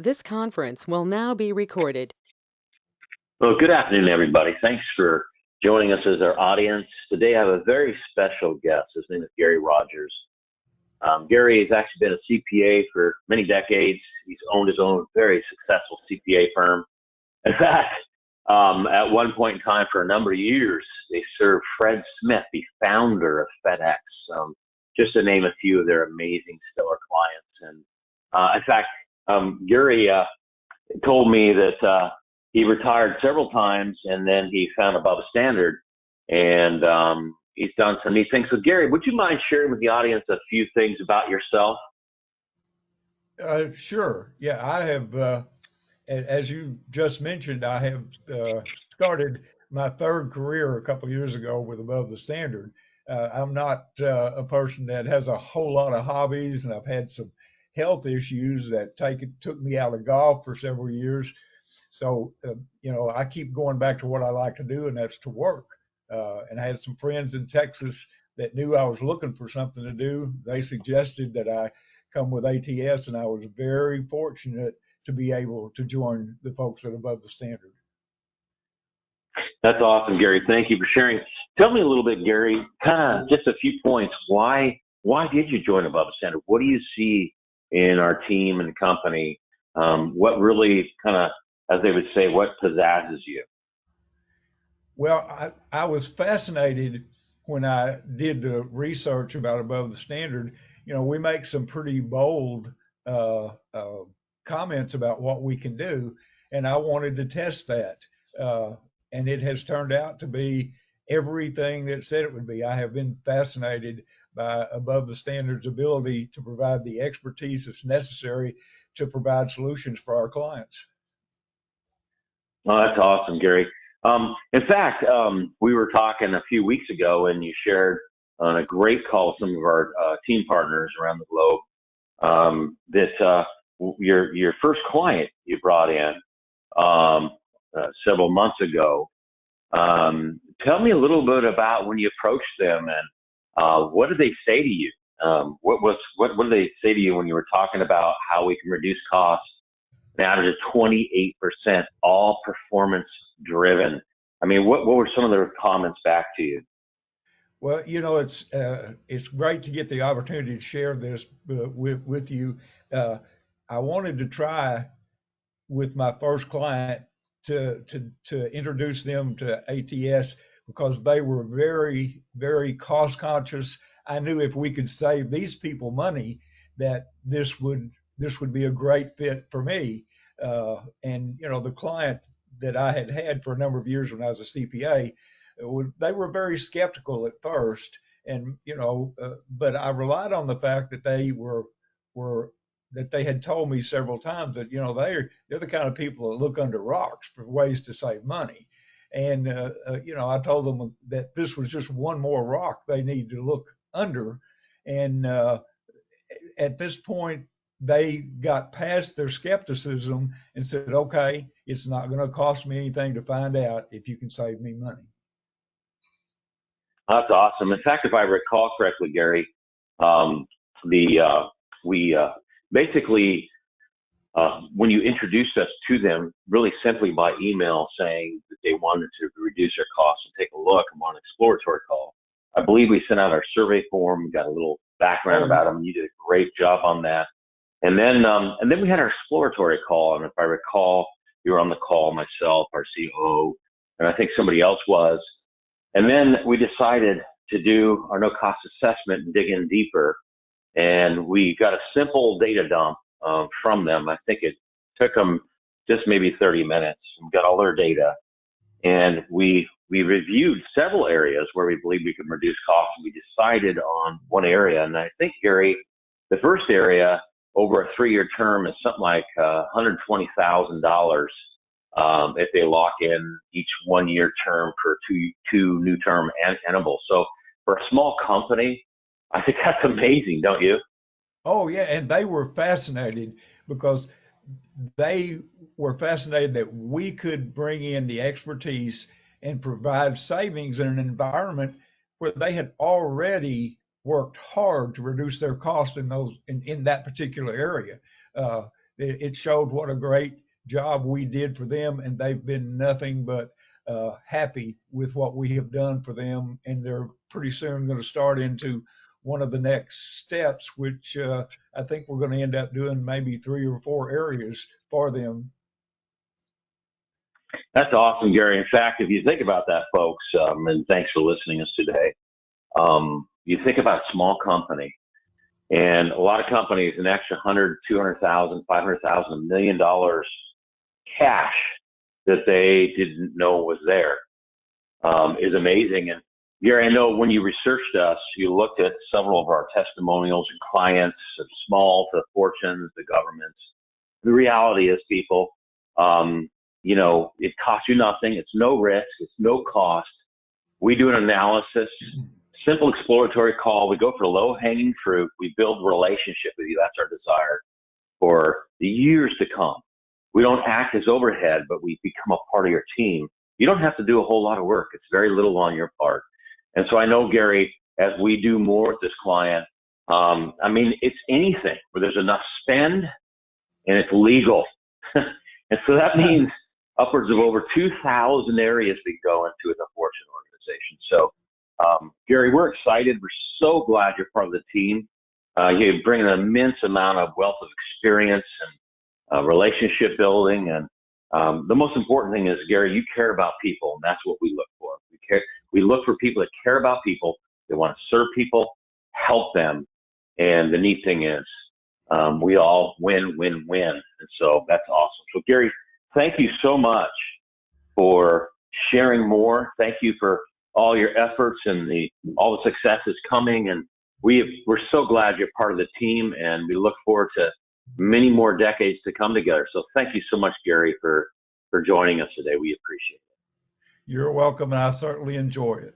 This conference will now be recorded. Well, good afternoon, everybody. Thanks for joining us as our audience. Today I have a very special guest. His name is Gary Rogers. Gary has actually been a CPA for many decades. He's owned his own very successful CPA firm. In fact, at one point in time for a number of years, they served Fred Smith, the founder of FedEx, just to name a few of their amazing stellar clients. And in fact, Gary told me that he retired several times and then he found above standard, and he's done some neat things. So Gary, would you mind sharing with the audience a few things about yourself? Sure. Yeah, I have, as you just mentioned, I have started my third career a couple of years ago with Above the Standard. I'm not a person that has a whole lot of hobbies, and I've had some health issues that took me out of golf for several years. So, I keep going back to what I like to do, and that's to work. And I had some friends in Texas that knew I was looking for something to do. They suggested that I come with ATS, and I was very fortunate to be able to join the folks at Above the Standard. That's awesome, Gary. Thank you for sharing. Tell me a little bit, Gary, kind of just a few points. Why did you join Above the Standard? What do you see in our team and company? What really kind of, as they would say, what pizzazz you? Well, I was fascinated when I did the research about Above the Standard. We make some pretty bold comments about what we can do, and I wanted to test that. And it has turned out to be everything that it said it would be. I have been fascinated by Above the Standard's ability to provide the expertise that's necessary to provide solutions for our clients. Oh, that's awesome, Gary. In fact, we were talking a few weeks ago, and you shared on a great call with some of our team partners around the globe that your first client you brought in several months ago. Tell me a little bit about when you approached them, and what did they say to you? What did they say to you when you were talking about how we can reduce costs? Now to 28%, all performance driven. I mean, what were some of their comments back to you? Well, it's great to get the opportunity to share this with you. I wanted to try with my first client to introduce them to ATS because they were very, very cost conscious. I knew if we could save these people money, that this would be a great fit for me. And the client that I had for a number of years when I was a CPA, they were very skeptical at first, and but I relied on the fact that they that they had told me several times that they're the kind of people that look under rocks for ways to save money. And I told them that this was just one more rock they need to look under. And at this point, they got past their skepticism and said, okay, it's not going to cost me anything to find out if you can save me money. That's awesome. In fact, if I recall correctly, Gary, we basically, when you introduced us to them, really simply by email saying that they wanted to reduce their costs and take a look and want an exploratory call, I believe we sent out our survey form, got a little background about them. You did a great job on that. And then we had our exploratory call. And if I recall, you were on the call, myself, our COO, and I think somebody else was. And then we decided to do our no cost assessment and dig in deeper. And we got a simple data dump from them. I think it took them just maybe 30 minutes. We got all their data, and we reviewed several areas where we believe we could reduce costs. We decided on one area, and I think, Gary, the first area over a 3-year term is something like $120,000 if they lock in each 1-year term for two new term intervals. So for a small company, I think that's amazing, don't you? Oh, yeah. And they were fascinated because they were fascinated that we could bring in the expertise and provide savings in an environment where they had already worked hard to reduce their cost in that particular area. it showed what a great job we did for them, and they've been nothing but happy with what we have done for them. And they're pretty soon going to start into one of the next steps, which I think we're going to end up doing maybe 3 or 4 areas for them. That's awesome, Gary. In fact, if you think about that, folks, and thanks for listening to us today, you think about small company, and a lot of companies, an extra 100, 200,000, 500,000, $1 million cash that they didn't know was there is amazing. And Gary, I know when you researched us, you looked at several of our testimonials and clients, small to fortunes, the governments. The reality is, people, it costs you nothing. It's no risk. It's no cost. We do an analysis, simple exploratory call. We go for low-hanging fruit. We build relationship with you. That's our desire for the years to come. We don't act as overhead, but we become a part of your team. You don't have to do a whole lot of work. It's very little on your part. And so I know, Gary, as we do more with this client, it's anything where there's enough spend and it's legal. And so that means upwards of over 2,000 areas we go into as a Fortune organization. So, Gary, we're excited. We're so glad you're part of the team. You bring an immense amount of wealth of experience and relationship building. And the most important thing is, Gary, you care about people, and that's what we look for. We look for people that care about people. They want to serve people, help them. And the neat thing is, we all win, win, win. And so that's awesome. So, Gary, thank you so much for sharing more. Thank you for all your efforts and all the success is coming. And we're so glad you're part of the team, and we look forward to many more decades to come together. So thank you so much, Gary, for joining us today. We appreciate it. You're welcome, and I certainly enjoy it.